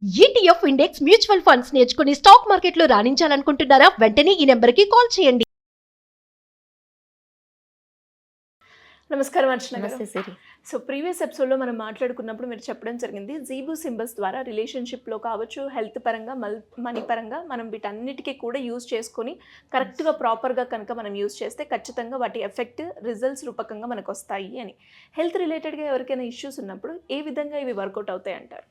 ETF index mutual funds నేర్చుకుని stock మార్కెట్లో రాణించాలనుకుంటున్నారా? వెంటనే ఈ నెంబర్కి కాల్ చేయండి. నమస్కారం అర్చన గారు. నమస్తే సిరి. సో ప్రీవియస్ ఎపిసోడ్లో మనం మాట్లాడుకున్నప్పుడు మీరు చెప్పడం జరిగింది జీబు సింబల్స్ ద్వారా రిలేషన్షిప్లో కావచ్చు, హెల్త్ పరంగా, మనీ పరంగా మనం వీటన్నిటికీ కూడా యూజ్ చేసుకొని కరెక్ట్గా ప్రాపర్గా కనుక మనం యూజ్ చేస్తే ఖచ్చితంగా వాటి ఎఫెక్ట్ రిజల్ట్స్ రూపకంగా మనకు వస్తాయి అని. హెల్త్ రిలేటెడ్గా ఎవరికైనా ఇష్యూస్ ఉన్నప్పుడు ఏ విధంగా ఇవి వర్కౌట్ అవుతాయి అంటారు?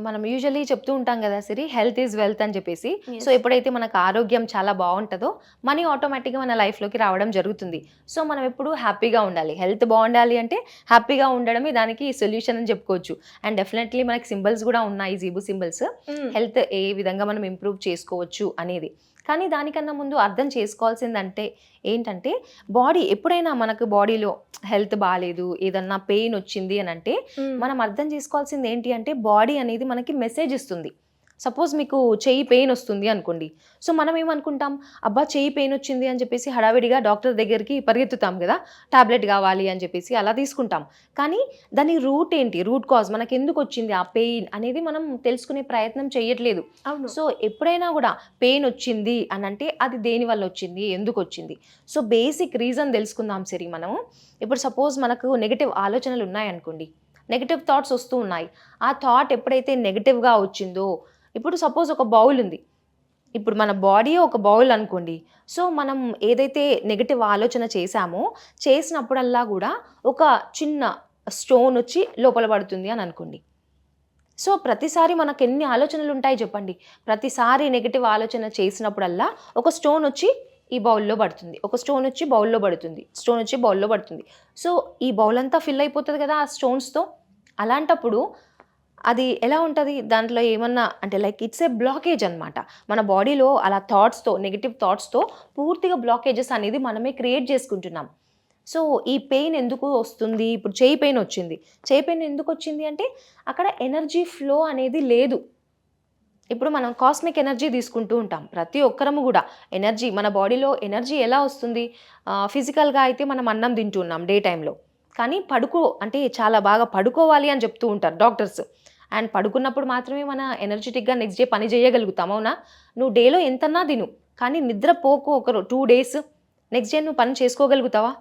మనం యూజువల్లీ చెప్తూ ఉంటాం కదా సిరి, హెల్త్ ఈజ్ వెల్త్ అని చెప్పేసి. Yes. సో ఎప్పుడైతే మనకు ఆరోగ్యం చాలా బాగుంటుందో మనీ ఆటోమేటిక్గా మన లైఫ్లోకి రావడం జరుగుతుంది. సో మనం ఎప్పుడు హ్యాపీగా ఉండాలి. హెల్త్ బాగుండాలి అంటే హ్యాపీగా ఉండడమే దానికి సొల్యూషన్ అని చెప్పుకోవచ్చు. అండ్ డెఫినెట్లీ మనకి సింబల్స్ కూడా ఉన్నాయి, జీబు సింబల్స్. హెల్త్ ఏ విధంగా మనం ఇంప్రూవ్ చేసుకోవచ్చు అనేది. కానీ దానికన్నా ముందు అర్థం చేసుకోవాల్సిందంటే ఏంటంటే, బాడీ ఎప్పుడైనా మనకు బాడీలో హెల్త్ బాగాలేదు, ఏదన్నా పెయిన్ వచ్చింది అని అంటే మనం అర్థం చేసుకోవాల్సింది ఏంటి అంటే, బాడీ అనేది మనకి మెసేజ్ ఇస్తుంది. సపోజ్ మీకు చెయ్యి పెయిన్ వస్తుంది అనుకోండి. సో మనం ఏమనుకుంటాం, అబ్బా చెయ్యి పెయిన్ వచ్చింది అని చెప్పేసి హడావిడిగా డాక్టర్ దగ్గరికి పరిగెత్తుతాం కదా, టాబ్లెట్ కావాలి అని చెప్పేసి అలా తీసుకుంటాం. కానీ దాని రూట్ ఏంటి, రూట్ కాజ్ మనకి ఎందుకు వచ్చింది ఆ పెయిన్ అనేది మనం తెలుసుకునే ప్రయత్నం చేయట్లేదు. అవును. సో ఎప్పుడైనా కూడా పెయిన్ వచ్చింది అని అంటే అది దేని వల్ల వచ్చింది, ఎందుకు వచ్చింది. సో బేసిక్ రీజన్ తెలుసుకుందాం సరే. మనము ఇప్పుడు సపోజ్ మనకు నెగిటివ్ ఆలోచనలు ఉన్నాయనుకోండి, నెగిటివ్ థాట్స్ వస్తూ ఉన్నాయి. ఆ థాట్ ఎప్పుడైతే నెగిటివ్గా వచ్చిందో, ఇప్పుడు సపోజ్ ఒక బౌల్ ఉంది, ఇప్పుడు మన బాడీ ఒక బౌల్ అనుకోండి. సో మనం ఏదైతే నెగిటివ్ ఆలోచన చేసినప్పుడల్లా కూడా ఒక చిన్న స్టోన్ వచ్చి లోపల పడుతుంది అని అనుకోండి. సో ప్రతిసారి మనకు ఎన్ని ఆలోచనలు ఉంటాయి చెప్పండి. ప్రతిసారి నెగిటివ్ ఆలోచన చేసినప్పుడల్లా ఒక స్టోన్ వచ్చి ఈ బౌల్లో పడుతుంది, ఒక స్టోన్ వచ్చి బౌల్లో పడుతుంది, స్టోన్ వచ్చి బౌల్లో పడుతుంది. సో ఈ బౌల్ అంతా ఫిల్ అయిపోతుంది కదా ఆ స్టోన్స్తో. అలాంటప్పుడు అది ఎలా ఉంటుంది, దాంట్లో ఏమన్నా అంటే లైక్ ఇట్స్ ఏ బ్లాకేజ్ అనమాట. మన బాడీలో అలా థాట్స్తో, నెగిటివ్ థాట్స్తో పూర్తిగా బ్లాకేజెస్ అనేది మనమే క్రియేట్ చేసుకుంటున్నాం. సో ఈ పెయిన్ ఎందుకు వస్తుంది, ఇప్పుడు చేయి పెయిన్ వచ్చింది. చేయి పెయిన్ ఎందుకు వచ్చింది అంటే అక్కడ ఎనర్జీ ఫ్లో అనేది లేదు. ఇప్పుడు మనం కాస్మిక్ ఎనర్జీ తీసుకుంటూ ఉంటాం ప్రతి ఒక్కరము కూడా. ఎనర్జీ మన బాడీలో ఎనర్జీ ఎలా వస్తుంది, ఫిజికల్గా అయితే మనం అన్నం తింటున్నాం డే టైంలో, కానీ అంటే చాలా బాగా పడుకోవాలి అని చెప్తూ ఉంటారు డాక్టర్స్. అండ్ పడుకున్నప్పుడు మాత్రమే మన ఎనర్జెటిక్గా నెక్స్ట్ డే పని చేయగలుగుతాం. అవునా? నువ్వు డేలో ఎంతన్నా తిను, కానీ నిద్రపోకు ఒక 2 days, నెక్స్ట్ డే నువ్వు పని చేసుకోగలుగుతావా?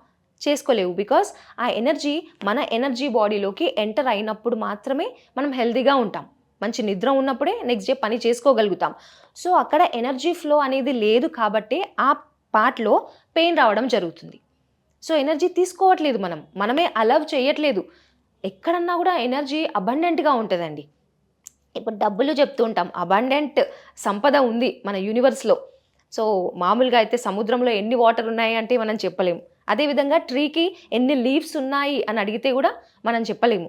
చేసుకోలేవు. బికాస్ ఆ ఎనర్జీ మన ఎనర్జీ బాడీలోకి ఎంటర్ అయినప్పుడు మాత్రమే మనం హెల్తీగా ఉంటాం. మంచి నిద్ర ఉన్నప్పుడే నెక్స్ట్ డే పని చేసుకోగలుగుతాం. సో అక్కడ ఎనర్జీ ఫ్లో అనేది లేదు కాబట్టి ఆ పార్ట్లో పెయిన్ రావడం జరుగుతుంది. సో ఎనర్జీ తీసుకోవట్లేదు, మనమే అలవ్ చేయట్లేదు. ఎక్కడన్నా కూడా ఎనర్జీ అబండెంట్గా ఉంటుందండి. ఇప్పుడు డబ్బులు చెప్తూ ఉంటాం, అబండెంట్ సంపద ఉంది మన యూనివర్స్లో. సో మామూలుగా అయితే సముద్రంలో ఎన్ని వాటర్ ఉన్నాయి అంటే మనం చెప్పలేము. అదేవిధంగా ట్రీకి ఎన్ని లీవ్స్ ఉన్నాయి అని అడిగితే కూడా మనం చెప్పలేము.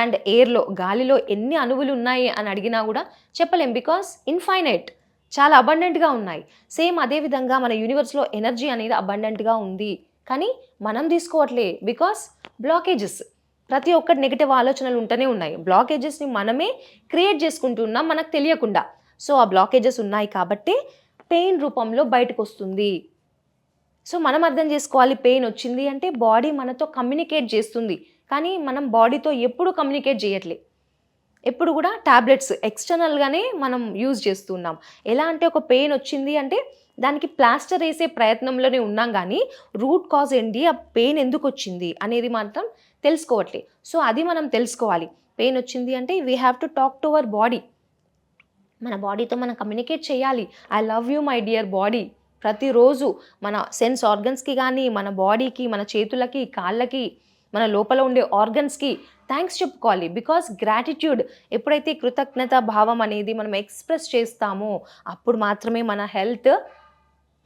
అండ్ ఎయిర్లో, గాలిలో ఎన్ని అణువులు ఉన్నాయి అని అడిగినా కూడా చెప్పలేము. బికాస్ ఇన్ఫైనైట్, చాలా అబండెంట్గా ఉన్నాయి. సేమ్ అదేవిధంగా మన యూనివర్స్లో ఎనర్జీ అనేది అబండెంట్గా ఉంది, కానీ మనం తీసుకోవట్లే. బికాస్ బ్లాకేజెస్, ప్రతి ఒక్కటి నెగిటివ్ ఆలోచనలు ఉంటూనే ఉన్నాయి. బ్లాకేజెస్ని మనమే క్రియేట్ చేసుకుంటున్నాం మనకు తెలియకుండా. సో ఆ బ్లాకేజెస్ ఉన్నాయి కాబట్టి పెయిన్ రూపంలో బయటకు వస్తుంది. సో మనం అర్థం చేసుకోవాలి, పెయిన్ వచ్చింది అంటే బాడీ మనతో కమ్యూనికేట్ చేస్తుంది, కానీ మనం బాడీతో ఎప్పుడు కమ్యూనికేట్ చేయట్లే. ఎప్పుడు కూడా టాబ్లెట్స్ ఎక్స్టర్నల్గానే మనం యూజ్ చేస్తున్నాం. ఎలా అంటే ఒక పెయిన్ వచ్చింది అంటే దానికి ప్లాస్టర్ వేసే ప్రయత్నంలోనే ఉన్నాం, కానీ రూట్ కాజ్ ఏంటి, ఆ పెయిన్ ఎందుకు వచ్చింది అనేది మాత్రం తెలుసుకోవట్లే. సో అది మనం తెలుసుకోవాలి. పెయిన్ వచ్చింది అంటే we have to talk to our body. మన బాడీతో మనం కమ్యూనికేట్ చేయాలి. I love you my dear body. ప్రతిరోజు మన సెన్స్ ఆర్గన్స్కి కానీ, మన బాడీకి, మన చేతులకి, కాళ్ళకి, మన లోపల ఉండే ఆర్గన్స్కి థ్యాంక్స్ చెప్పుకోవాలి. బికాస్ గ్రాటిట్యూడ్, ఎప్పుడైతే కృతజ్ఞత భావం అనేది మనం ఎక్స్ప్రెస్ చేస్తామో అప్పుడు మాత్రమే మన హెల్త్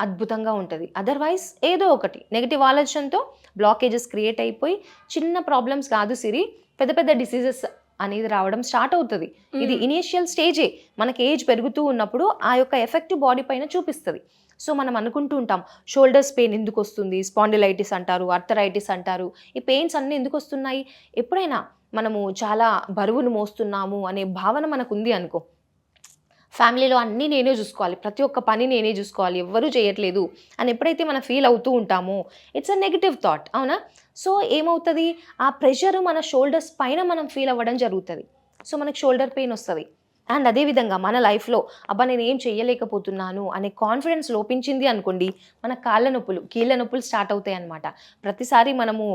అద్భుతంగా ఉంటుంది. అదర్వైజ్ ఏదో ఒకటి నెగిటివ్ ఆలోచనతో బ్లాకేజెస్ క్రియేట్ అయిపోయి చిన్న ప్రాబ్లమ్స్ కాదు సిరి, పెద్ద పెద్ద డిసీజెస్ అనేది రావడం స్టార్ట్ అవుతుంది. ఇది ఇనీషియల్ స్టేజే. మనకి ఏజ్ పెరుగుతూ ఉన్నప్పుడు ఆ యొక్క ఎఫెక్ట్ బాడీ పైన చూపిస్తుంది. సో మనం అనుకుంటూ ఉంటాం, షోల్డర్స్ పెయిన్ ఎందుకు వస్తుంది, స్పాండిలైటిస్ అంటారు, అర్థరైటిస్ అంటారు. ఈ పెయిన్స్ అన్నీ ఎందుకు వస్తున్నాయి? ఎప్పుడైనా మనము చాలా బరువును మోస్తున్నాము అనే భావన మనకు ఉంది అనుకో, ఫ్యామిలీలో అన్నీ నేనే చూసుకోవాలి, ప్రతి ఒక్క పని నేనే చూసుకోవాలి, ఎవ్వరూ చేయట్లేదు అని ఎప్పుడైతే మనం ఫీల్ అవుతూ ఉంటామో ఇట్స్ అ నెగిటివ్ థాట్. అవునా? సో ఏమవుతుంది, ఆ ప్రెషర్ మన షోల్డర్స్ పైన మనం ఫీల్ అవ్వడం జరుగుతుంది. సో మనకు షోల్డర్ పెయిన్ వస్తుంది. అండ్ అదేవిధంగా మన లైఫ్లో అబ్బా నేను ఏం చేయలేకపోతున్నాను అనే కాన్ఫిడెన్స్ లోపించింది అనుకోండి, మన కాళ్ళ నొప్పులు కీళ్ళ నొప్పులు స్టార్ట్ అవుతాయి అనమాట. ప్రతిసారి మనము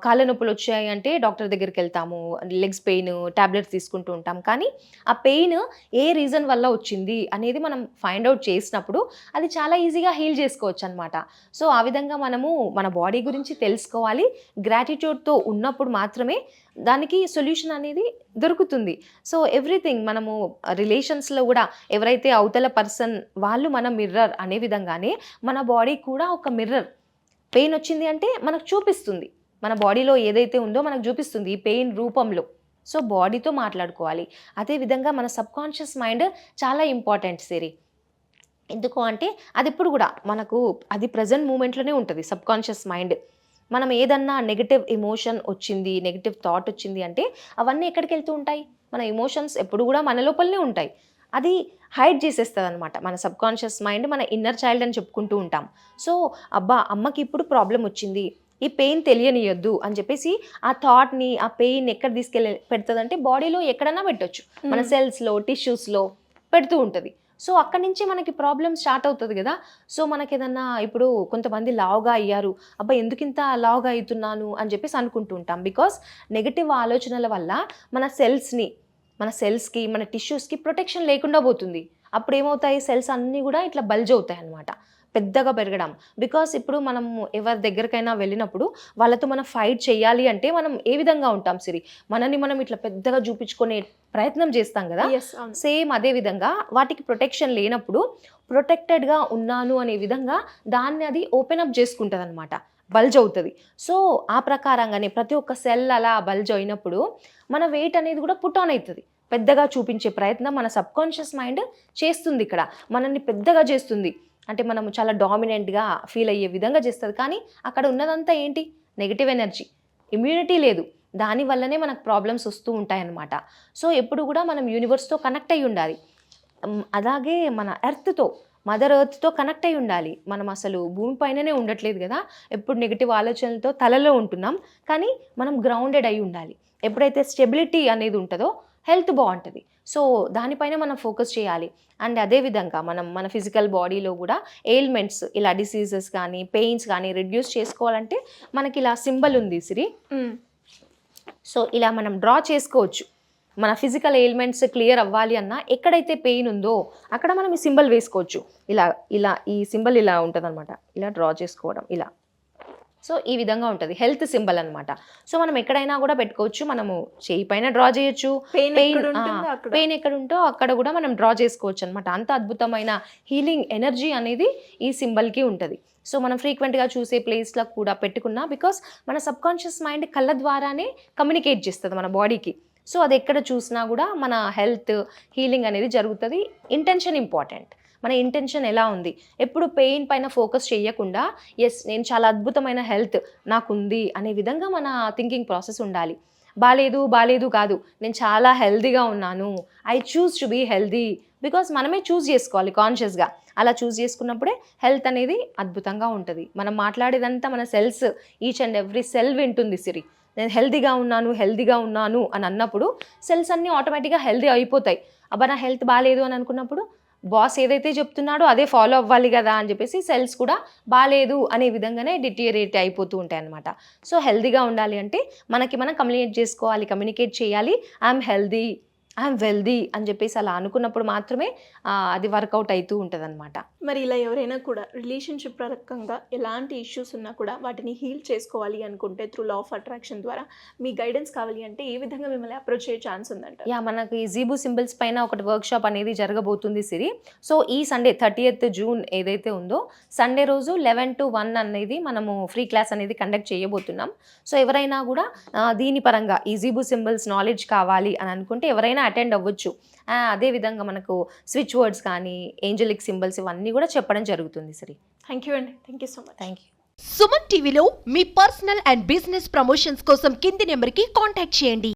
కాళ్ళ నొప్పులు వచ్చాయి అంటే డాక్టర్ దగ్గరికి వెళ్తాము, లెగ్స్ పెయిన్ టాబ్లెట్స్ తీసుకుంటూ ఉంటాం. కానీ ఆ పెయిన్ ఏ రీజన్ వల్ల వచ్చింది అనేది మనం ఫైండ్ అవుట్ చేసినప్పుడు అది చాలా ఈజీగా హీల్ చేసుకోవచ్చు అనమాట. సో ఆ విధంగా మనము మన బాడీ గురించి తెలుసుకోవాలి. గ్రాటిట్యూడ్తో ఉన్నప్పుడు మాత్రమే దానికి సొల్యూషన్ అనేది దొరుకుతుంది. సో ఎవ్రీథింగ్ మనము రిలేషన్స్లో కూడా ఎవరైతే అవతల పర్సన్ వాళ్ళు మన మిర్రర్ అనే విధంగానే మన బాడీ కూడా ఒక మిర్రర్. పెయిన్ వచ్చింది అంటే మనకు చూపిస్తుంది, మన బాడీలో ఏదైతే ఉందో మనకు చూపిస్తుంది ఈ పెయిన్ రూపంలో. సో బాడీతో మాట్లాడుకోవాలి. అదేవిధంగా మన సబ్కాన్షియస్ మైండ్ చాలా ఇంపార్టెంట్ సిరి. ఎందుకు అంటే అది ఎప్పుడు కూడా మనకు అది ప్రజెంట్ మూమెంట్లోనే ఉంటుంది సబ్కాన్షియస్ మైండ్. మనం ఏదన్నా నెగిటివ్ ఎమోషన్ వచ్చింది, నెగిటివ్ థాట్ వచ్చింది అంటే అవన్నీ ఎక్కడికి వెళ్తూ ఉంటాయి, మన ఎమోషన్స్ ఎప్పుడు కూడా మన లోపలనే ఉంటాయి. అది హైడ్ చేసేస్తుంది అనమాట మన సబ్కాన్షియస్ మైండ్, మన ఇన్నర్ చైల్డ్ అని చెప్పుకుంటూ ఉంటాం. సో అబ్బా అమ్మకి ఇప్పుడు ప్రాబ్లం వచ్చింది, ఈ పెయిన్ తెలియనియొద్దు అని చెప్పేసి ఆ థాట్ని ఆ పెయిన్ ఎక్కడ తీసుకెళ్ళి పెడుతుంది అంటే బాడీలో ఎక్కడన్నా పెట్టొచ్చు, మన సెల్స్లో టిష్యూస్లో పెడుతూ ఉంటుంది. సో అక్కడి నుంచి మనకి ప్రాబ్లమ్ స్టార్ట్ అవుతుంది కదా. సో మనకి ఏదన్నా ఇప్పుడు కొంతమంది లావుగా అయ్యారు, అబ్బా ఎందుకు ఇంత లావుగా అవుతున్నాను అని చెప్పేసి అనుకుంటూ ఉంటాం. బికాస్ నెగిటివ్ ఆలోచనల వల్ల మన సెల్స్కి మన టిష్యూస్కి ప్రొటెక్షన్ లేకుండా పోతుంది. అప్పుడు ఏమవుతాయి, సెల్స్ అన్నీ కూడా ఇట్లా బల్జ్ అవుతాయి అన్నమాట, పెద్దగా పెరగడం. బికాస్ ఇప్పుడు మనం ఎవరి దగ్గరికైనా వెళ్ళినప్పుడు వాళ్ళతో మనం ఫైట్ చేయాలి అంటే మనం ఏ విధంగా ఉంటాం సిరి, మనని మనం ఇట్లా పెద్దగా చూపించుకునే ప్రయత్నం చేస్తాం కదా. సేమ్ అదే విధంగా వాటికి ప్రొటెక్షన్ లేనప్పుడు ప్రొటెక్టెడ్గా ఉన్నాను అనే విధంగా దాన్ని అది ఓపెన్ అప్ చేసుకుంటుంది అనమాట, బల్జ్ అవుతుంది. సో ఆ ప్రకారంగానే ప్రతి ఒక్క సెల్ అలా బల్జ్ అయినప్పుడు మన వెయిట్ అనేది కూడా పుట్ ఆన్ అవుతుంది. పెద్దగా చూపించే ప్రయత్నం మన సబ్కాన్షియస్ మైండ్ చేస్తుంది, ఇక్కడ మనల్ని పెద్దగా చేస్తుంది. అంటే మనము చాలా డామినెంట్గా ఫీల్ అయ్యే విధంగా చేస్తుంది. కానీ అక్కడ ఉన్నదంతా ఏంటి, నెగిటివ్ ఎనర్జీ, ఇమ్యూనిటీ లేదు. దానివల్లనే మనకు ప్రాబ్లమ్స్ వస్తూ ఉంటాయన్నమాట. సో ఎప్పుడు కూడా మనం యూనివర్స్తో కనెక్ట్ అయ్యి ఉండాలి. అలాగే మన మదర్ ఎర్త్తో కనెక్ట్ అయి ఉండాలి. మనం అసలు భూమిపైననే ఉండట్లేదు కదా, ఎప్పుడు నెగిటివ్ ఆలోచనలతో తలలో ఉంటున్నాం. కానీ మనం గ్రౌండెడ్ అయి ఉండాలి. ఎప్పుడైతే స్టెబిలిటీ అనేది ఉంటుందో హెల్త్ బాగుంటుంది. సో దానిపైన మనం ఫోకస్ చేయాలి. అండ్ అదేవిధంగా మన ఫిజికల్ బాడీలో కూడా ఎయిల్మెంట్స్, ఇలా డిసీజెస్ కానీ పెయిన్స్ కానీ రెడ్యూస్ చేసుకోవాలంటే మనకి ఇలా సింబల్ ఉంది సిరి. సో ఇలా మనం డ్రా చేసుకోవచ్చు. మన ఫిజికల్ ఎయిల్మెంట్స్ క్లియర్ అవ్వాలి అన్నా ఎక్కడైతే పెయిన్ ఉందో అక్కడ మనం ఈ సింబల్ వేసుకోవచ్చు. ఇలా ఈ సింబల్ ఇలా ఉంటుంది అనమాట, ఇలా డ్రా చేసుకోవడం ఇలా. సో ఈ విధంగా ఉంటుంది హెల్త్ సింబల్ అనమాట. సో మనం ఎక్కడైనా కూడా పెట్టుకోవచ్చు. మనము చేయి పైన డ్రా చేయొచ్చు, పెయిన్ ఎక్కడ ఉంటో అక్కడ కూడా మనం డ్రా చేసుకోవచ్చు అనమాట. అంత అద్భుతమైన హీలింగ్ ఎనర్జీ అనేది ఈ సింబల్కి ఉంటుంది. సో మనం ఫ్రీక్వెంట్గా చూసే ప్లేస్లో కూడా పెట్టుకున్నా, బికాస్ మన సబ్కాన్షియస్ మైండ్ కళ్ళ ద్వారానే కమ్యూనికేట్ చేస్తుంది మన బాడీకి. సో అది ఎక్కడ చూసినా కూడా మన హెల్త్ హీలింగ్ అనేది జరుగుతుంది. Intention important. మన ఇంటెన్షన్ ఎలా ఉంది, ఎప్పుడు పెయిన్ పైన ఫోకస్ చేయకుండా ఎస్ నేను చాలా అద్భుతమైన హెల్త్ నాకుంది అనే విధంగా మన థింకింగ్ ప్రాసెస్ ఉండాలి. బాలేదు కాదు, నేను చాలా హెల్తీగా ఉన్నాను, I choose to be healthy. Because మనమే చూస్ చేసుకోవాలి కాన్షియస్గా. అలా చూస్ చేసుకున్నప్పుడే హెల్త్ అనేది అద్భుతంగా ఉంటుంది. మనం మాట్లాడేదంతా మన cells, each and every cell వింటుంది సిరి. నేను హెల్తీగా ఉన్నాను అని అన్నప్పుడు సెల్స్ అన్నీ ఆటోమేటిక్గా హెల్తీ అయిపోతాయి. అబ్బా నా హెల్త్ బాగాలేదు అని అనుకున్నప్పుడు బాస్ ఏదైతే చెప్తున్నాడో అదే ఫాలో అవ్వాలి కదా అని చెప్పేసి సెల్స్ కూడా బాగాలేదు అనే విధంగానే డిటీరియరేట్ అయిపోతూ ఉంటాయి అన్నమాట. సో హెల్తీగా ఉండాలి అంటే మనకి మనం కమ్యూనికేట్ చేయాలి. ఐఎమ్ హెల్దీ, ఐఎమ్ వెల్దీ అని చెప్పేసి అలా అనుకున్నప్పుడు మాత్రమే అది వర్కౌట్ అవుతూ ఉంటుంది అనమాట. మరి ఇలా ఎవరైనా కూడా రిలేషన్షిప్ రకంగా ఎలాంటి ఇష్యూస్ ఉన్నా కూడా వాటిని హీల్ చేసుకోవాలి అనుకుంటే త్రూ లా ఆఫ్ అట్రాక్షన్ ద్వారా మీ గైడెన్స్ కావాలి అంటే ఏ విధంగా మిమ్మల్ని అప్రోచ్ అయ్యే ఛాన్స్ ఉందంట? మనకి జీబూ సింబల్స్ పైన ఒకటి వర్క్షాప్ అనేది జరగబోతుంది సిరి. సో ఈ సండే 30th జూన్ ఏదైతే ఉందో సండే రోజు 11 to 1 అనేది మనము ఫ్రీ క్లాస్ అనేది కండక్ట్ చేయబోతున్నాం. సో ఎవరైనా కూడా దీని పరంగా ఈ జీబూ సింబల్స్ నాలెడ్జ్ కావాలి అని అనుకుంటే ఎవరైనా అటెండ్ అవ్వచ్చు. అదేవిధంగా మనకు స్విచ్ వర్డ్స్ కానీ ఏంజలిక్ సింబల్స్ ఇవన్నీ కూడా చెప్పడం జరుగుతుంది సరే. థ్యాంక్ యూ అండి, thank you so much. Thank you. Suman టీవీలో మీ పర్సనల్ అండ్ బిజినెస్ ప్రమోషన్స్ కోసం కింది నెంబర్కి కాంటాక్ట్ చేయండి.